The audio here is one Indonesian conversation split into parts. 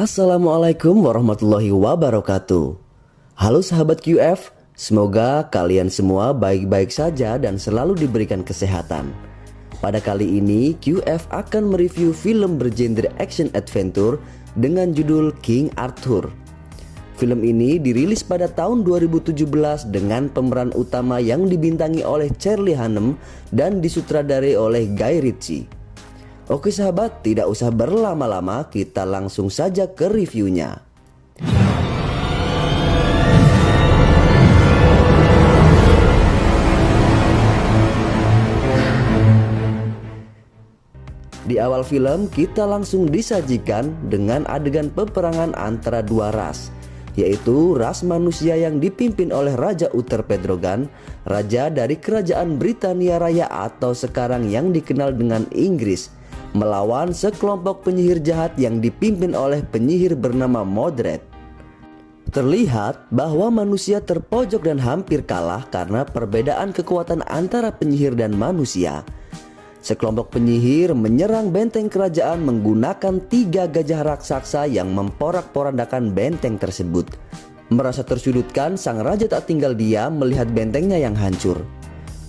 Assalamualaikum warahmatullahi wabarakatuh. Halo sahabat QF, semoga kalian semua baik-baik saja dan selalu diberikan kesehatan. Pada kali ini QF akan mereview film bergenre action adventure dengan judul King Arthur. Film ini dirilis pada tahun 2017 dengan pemeran utama yang dibintangi oleh Charlie Hunnam dan disutradarai oleh Guy Ritchie. Oke sahabat, tidak usah berlama-lama, kita langsung saja ke reviewnya. Di awal film kita langsung disajikan dengan adegan peperangan antara dua ras, yaitu ras manusia yang dipimpin oleh Raja Uther Pendragon, raja dari kerajaan Britania Raya atau sekarang yang dikenal dengan Inggris, melawan sekelompok penyihir jahat yang dipimpin oleh penyihir bernama Mordred. Terlihat bahwa manusia terpojok dan hampir kalah karena perbedaan kekuatan antara penyihir dan manusia. Sekelompok penyihir menyerang benteng kerajaan menggunakan 3 gajah raksasa yang memporak-porandakan benteng tersebut. Merasa tersudutkan, sang raja tak tinggal diam melihat bentengnya yang hancur.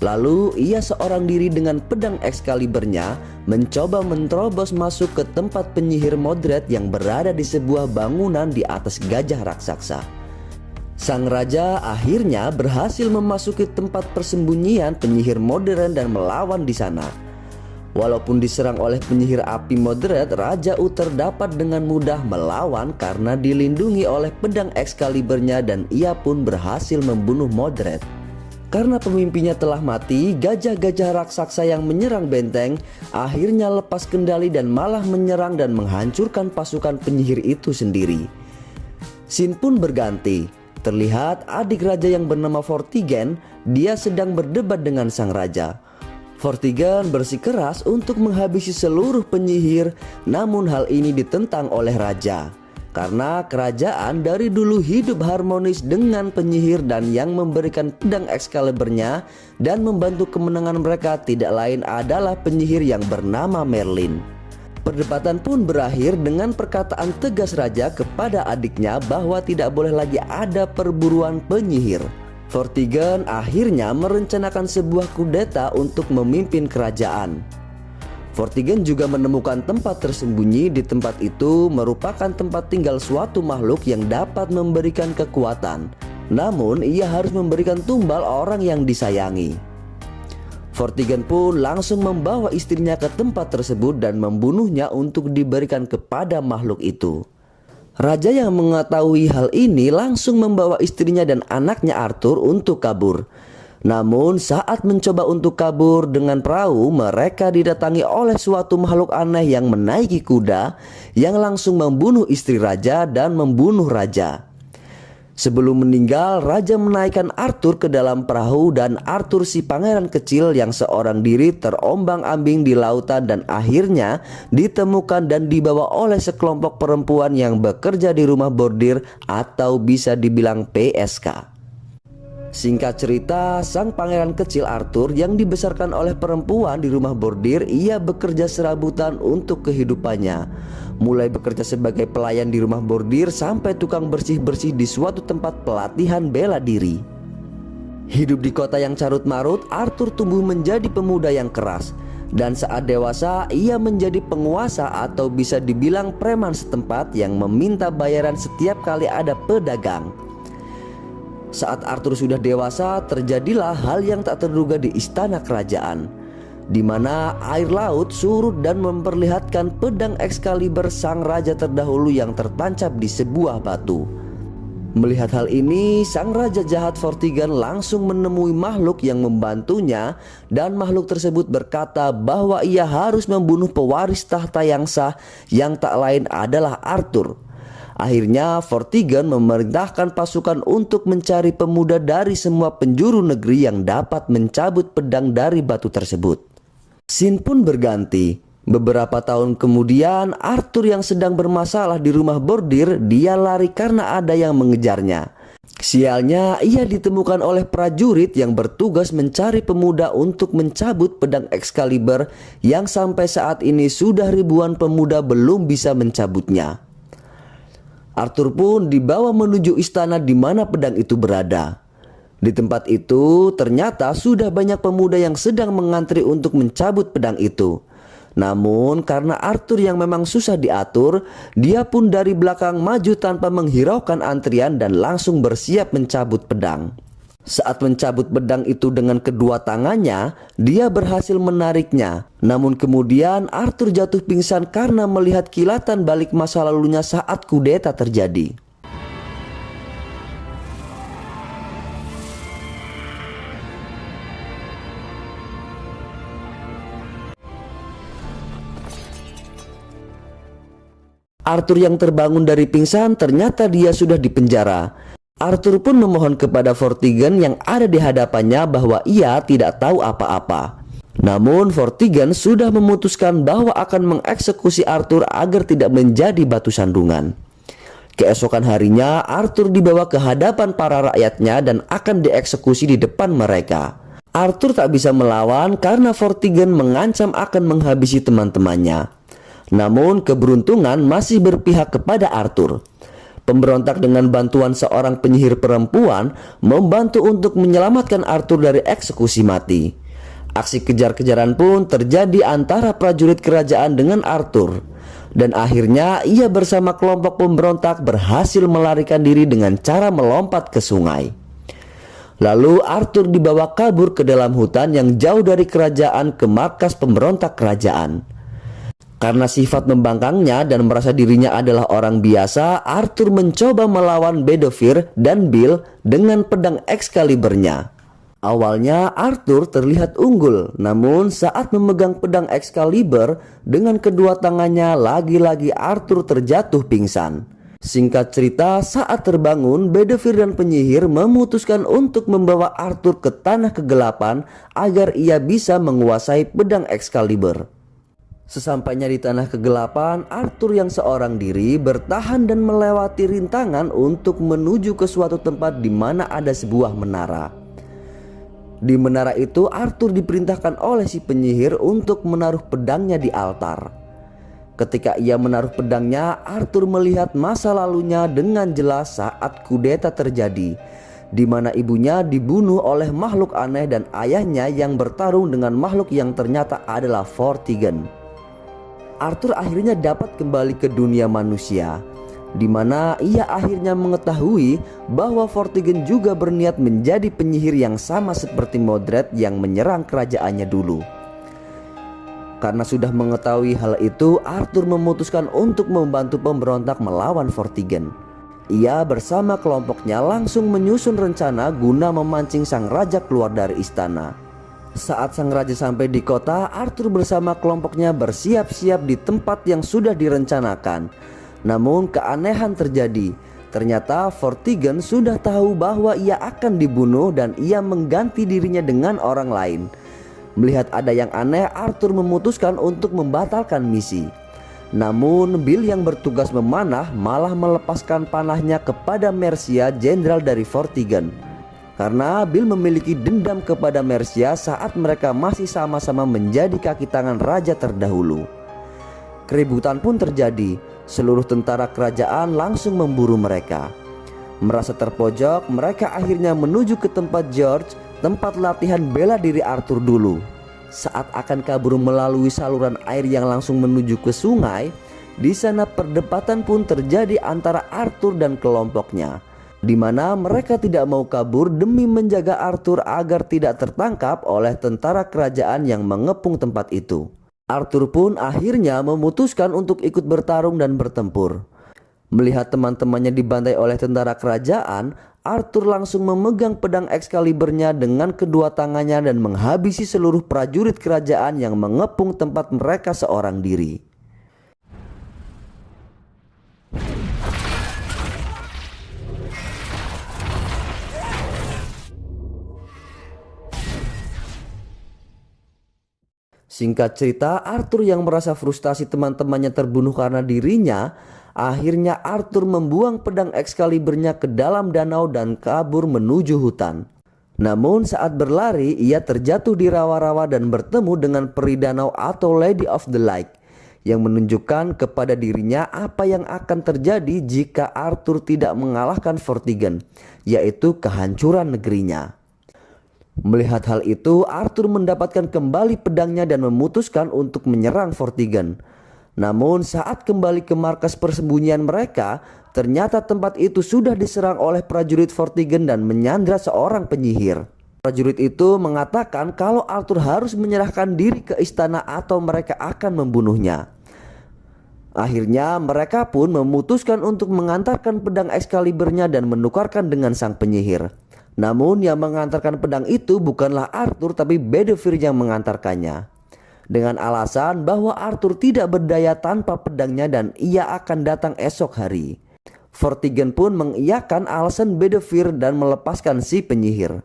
Lalu ia seorang diri dengan pedang Excaliburnya mencoba menerobos masuk ke tempat penyihir Mordred yang berada di sebuah bangunan di atas gajah raksasa. Sang raja akhirnya berhasil memasuki tempat persembunyian penyihir Mordred dan melawan di sana. Walaupun diserang oleh penyihir api Mordred, Raja Uther dapat dengan mudah melawan karena dilindungi oleh pedang Excaliburnya dan ia pun berhasil membunuh Mordred. Karena pemimpinnya telah mati, gajah-gajah raksasa yang menyerang benteng akhirnya lepas kendali dan malah menyerang dan menghancurkan pasukan penyihir itu sendiri. Scene pun berganti. Terlihat adik raja yang bernama Vortigern, dia sedang berdebat dengan sang raja. Vortigern bersikeras untuk menghabisi seluruh penyihir, namun hal ini ditentang oleh raja. Karena kerajaan dari dulu hidup harmonis dengan penyihir dan yang memberikan pedang Excaliburnya dan membantu kemenangan mereka tidak lain adalah penyihir yang bernama Merlin. Perdebatan pun berakhir dengan perkataan tegas raja kepada adiknya bahwa tidak boleh lagi ada perburuan penyihir. Vortigern akhirnya merencanakan sebuah kudeta untuk memimpin kerajaan. Vortigern juga menemukan tempat tersembunyi. Di tempat itu merupakan tempat tinggal suatu makhluk yang dapat memberikan kekuatan. Namun ia harus memberikan tumbal orang yang disayangi. Vortigern pun langsung membawa istrinya ke tempat tersebut dan membunuhnya untuk diberikan kepada makhluk itu. Raja yang mengetahui hal ini langsung membawa istrinya dan anaknya Arthur untuk kabur. Namun saat mencoba untuk kabur dengan perahu, mereka didatangi oleh suatu makhluk aneh yang menaiki kuda yang langsung membunuh istri raja dan membunuh raja. Sebelum meninggal, raja menaikkan Arthur ke dalam perahu dan Arthur si pangeran kecil yang seorang diri terombang-ambing di lautan dan akhirnya ditemukan dan dibawa oleh sekelompok perempuan yang bekerja di rumah bordir atau bisa dibilang PSK. Singkat cerita, sang pangeran kecil Arthur yang dibesarkan oleh perempuan di rumah bordir, ia bekerja serabutan untuk kehidupannya. Mulai bekerja sebagai pelayan di rumah bordir sampai tukang bersih-bersih di suatu tempat pelatihan bela diri. Hidup di kota yang carut marut, Arthur tumbuh menjadi pemuda yang keras. Dan saat dewasa, ia menjadi penguasa atau bisa dibilang preman setempat yang meminta bayaran setiap kali ada pedagang. Saat Arthur sudah dewasa, terjadilah hal yang tak terduga di istana kerajaan, di mana air laut surut dan memperlihatkan pedang Excalibur sang raja terdahulu yang tertancap di sebuah batu. Melihat hal ini, sang raja jahat Vortigern langsung menemui makhluk yang membantunya dan makhluk tersebut berkata bahwa ia harus membunuh pewaris tahta yang sah yang tak lain adalah Arthur. Akhirnya Vortigern memerintahkan pasukan untuk mencari pemuda dari semua penjuru negeri yang dapat mencabut pedang dari batu tersebut. Scene pun berganti. Beberapa tahun kemudian, Arthur yang sedang bermasalah di rumah bordir, dia lari karena ada yang mengejarnya. Sialnya, ia ditemukan oleh prajurit yang bertugas mencari pemuda untuk mencabut pedang Excalibur yang sampai saat ini sudah ribuan pemuda belum bisa mencabutnya. Arthur pun dibawa menuju istana di mana pedang itu berada. Di tempat itu ternyata sudah banyak pemuda yang sedang mengantri untuk mencabut pedang itu. Namun karena Arthur yang memang susah diatur, dia pun dari belakang maju tanpa menghiraukan antrian dan langsung bersiap mencabut pedang. Saat mencabut pedang itu dengan kedua tangannya, dia berhasil menariknya. Namun kemudian Arthur jatuh pingsan karena melihat kilatan balik masa lalunya saat kudeta terjadi. Arthur yang terbangun dari pingsan ternyata dia sudah dipenjara. Arthur pun memohon kepada Vortigern yang ada di hadapannya bahwa ia tidak tahu apa-apa. Namun Vortigern sudah memutuskan bahwa akan mengeksekusi Arthur agar tidak menjadi batu sandungan. Keesokan harinya Arthur dibawa ke hadapan para rakyatnya dan akan dieksekusi di depan mereka. Arthur tak bisa melawan karena Vortigern mengancam akan menghabisi teman-temannya. Namun keberuntungan masih berpihak kepada Arthur. Pemberontak dengan bantuan seorang penyihir perempuan membantu untuk menyelamatkan Arthur dari eksekusi mati. Aksi kejar-kejaran pun terjadi antara prajurit kerajaan dengan Arthur. Dan akhirnya ia bersama kelompok pemberontak berhasil melarikan diri dengan cara melompat ke sungai. Lalu Arthur dibawa kabur ke dalam hutan yang jauh dari kerajaan ke markas pemberontak kerajaan. Karena sifat membangkangnya dan merasa dirinya adalah orang biasa, Arthur mencoba melawan Bedivere dan Bill dengan pedang Excaliburnya. Awalnya Arthur terlihat unggul, namun saat memegang pedang Excalibur dengan kedua tangannya, lagi-lagi Arthur terjatuh pingsan. Singkat cerita, saat terbangun, Bedivere dan penyihir memutuskan untuk membawa Arthur ke tanah kegelapan agar ia bisa menguasai pedang Excalibur. Sesampainya di tanah kegelapan, Arthur yang seorang diri bertahan dan melewati rintangan untuk menuju ke suatu tempat di mana ada sebuah menara. Di menara itu Arthur diperintahkan oleh si penyihir untuk menaruh pedangnya di altar. Ketika ia menaruh pedangnya, Arthur melihat masa lalunya dengan jelas saat kudeta terjadi, di mana ibunya dibunuh oleh makhluk aneh dan ayahnya yang bertarung dengan makhluk yang ternyata adalah Vortigern. Arthur akhirnya dapat kembali ke dunia manusia, di mana ia akhirnya mengetahui bahwa Vortigern juga berniat menjadi penyihir yang sama seperti Modred yang menyerang kerajaannya dulu. Karena sudah mengetahui hal itu, Arthur memutuskan untuk membantu pemberontak melawan Vortigern. Ia bersama kelompoknya langsung menyusun rencana guna memancing sang raja keluar dari istana. Saat sang raja sampai di kota, Arthur bersama kelompoknya bersiap-siap di tempat yang sudah direncanakan. Namun keanehan terjadi. Ternyata Vortigern sudah tahu bahwa ia akan dibunuh dan ia mengganti dirinya dengan orang lain. Melihat ada yang aneh, Arthur memutuskan untuk membatalkan misi. Namun Bill yang bertugas memanah malah melepaskan panahnya kepada Mercia, jenderal dari Vortigern. Karena Bill memiliki dendam kepada Mercia saat mereka masih sama-sama menjadi kaki tangan raja terdahulu. Keributan pun terjadi. Seluruh tentara kerajaan langsung memburu mereka. Merasa terpojok, mereka akhirnya menuju ke tempat George, tempat latihan bela diri Arthur dulu. Saat akan kabur melalui saluran air yang langsung menuju ke sungai, di sana perdebatan pun terjadi antara Arthur dan kelompoknya, di mana mereka tidak mau kabur demi menjaga Arthur agar tidak tertangkap oleh tentara kerajaan yang mengepung tempat itu. Arthur pun akhirnya memutuskan untuk ikut bertarung dan bertempur. Melihat teman-temannya dibantai oleh tentara kerajaan, Arthur langsung memegang pedang Excaliburnya dengan kedua tangannya dan menghabisi seluruh prajurit kerajaan yang mengepung tempat mereka seorang diri. Singkat cerita, Arthur yang merasa frustasi teman-temannya terbunuh karena dirinya, akhirnya Arthur membuang pedang Excaliburnya ke dalam danau dan kabur menuju hutan. Namun saat berlari, ia terjatuh di rawa-rawa dan bertemu dengan peri danau atau Lady of the Lake yang menunjukkan kepada dirinya apa yang akan terjadi jika Arthur tidak mengalahkan Vortigern, yaitu kehancuran negerinya. Melihat hal itu, Arthur mendapatkan kembali pedangnya dan memutuskan untuk menyerang Vortigern. Namun saat kembali ke markas persembunyian mereka, ternyata tempat itu sudah diserang oleh prajurit Vortigern dan menyandra seorang penyihir. Prajurit itu mengatakan kalau Arthur harus menyerahkan diri ke istana atau mereka akan membunuhnya. Akhirnya mereka pun memutuskan untuk mengantarkan pedang Excaliburnya dan menukarkan dengan sang penyihir. Namun yang mengantarkan pedang itu bukanlah Arthur tapi Bedivere yang mengantarkannya. Dengan alasan bahwa Arthur tidak berdaya tanpa pedangnya dan ia akan datang esok hari. Vortigern pun mengiyakan alasan Bedivere dan melepaskan si penyihir.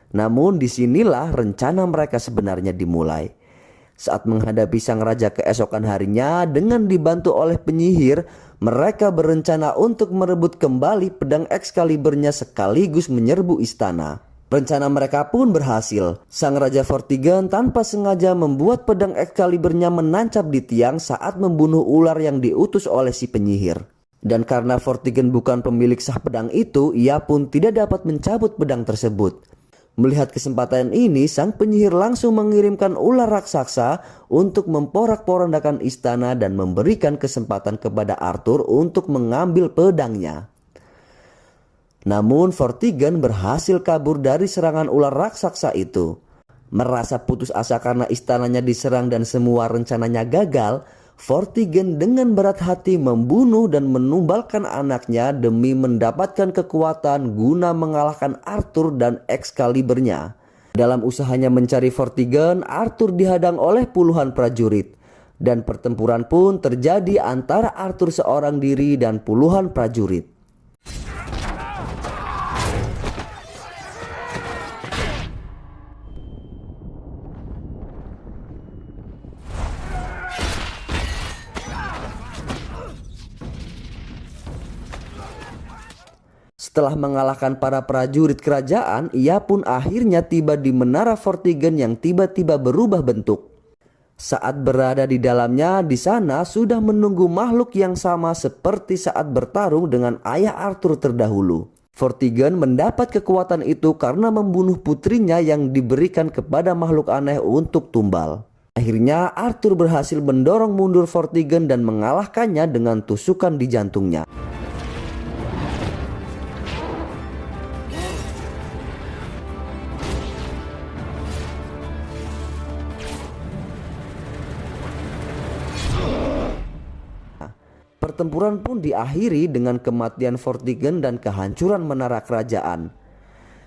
Namun disinilah rencana mereka sebenarnya dimulai. Saat menghadapi sang raja keesokan harinya dengan dibantu oleh penyihir, mereka berencana untuk merebut kembali pedang Excaliburnya sekaligus menyerbu istana. Rencana mereka pun berhasil. Sang Raja Vortigern tanpa sengaja membuat pedang Excaliburnya menancap di tiang saat membunuh ular yang diutus oleh si penyihir. Dan karena Vortigern bukan pemilik sah pedang itu, ia pun tidak dapat mencabut pedang tersebut. Melihat kesempatan ini, sang penyihir langsung mengirimkan ular raksasa untuk memporak-porandakan istana dan memberikan kesempatan kepada Arthur untuk mengambil pedangnya. Namun Vortigern berhasil kabur dari serangan ular raksasa itu. Merasa putus asa karena istananya diserang dan semua rencananya gagal, Vortigern dengan berat hati membunuh dan menumbalkan anaknya demi mendapatkan kekuatan guna mengalahkan Arthur dan Excaliburnya. Dalam usahanya mencari Vortigern, Arthur dihadang oleh puluhan prajurit. Dan pertempuran pun terjadi antara Arthur seorang diri dan puluhan prajurit. Setelah mengalahkan para prajurit kerajaan, ia pun akhirnya tiba di menara Vortigern yang tiba-tiba berubah bentuk. Saat berada di dalamnya, di sana sudah menunggu makhluk yang sama seperti saat bertarung dengan ayah Arthur terdahulu. Vortigern mendapat kekuatan itu karena membunuh putrinya yang diberikan kepada makhluk aneh untuk tumbal. Akhirnya Arthur berhasil mendorong mundur Vortigern dan mengalahkannya dengan tusukan di jantungnya. Pertempuran pun diakhiri dengan kematian Vortigern dan kehancuran menara kerajaan.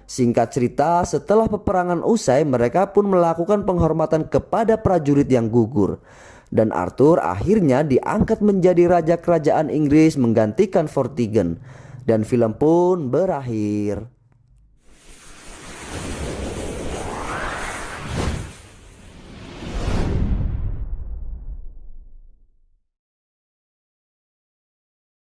Singkat cerita, setelah peperangan usai, mereka pun melakukan penghormatan kepada prajurit yang gugur. Dan Arthur akhirnya diangkat menjadi raja kerajaan Inggris menggantikan Vortigern. Dan film pun berakhir.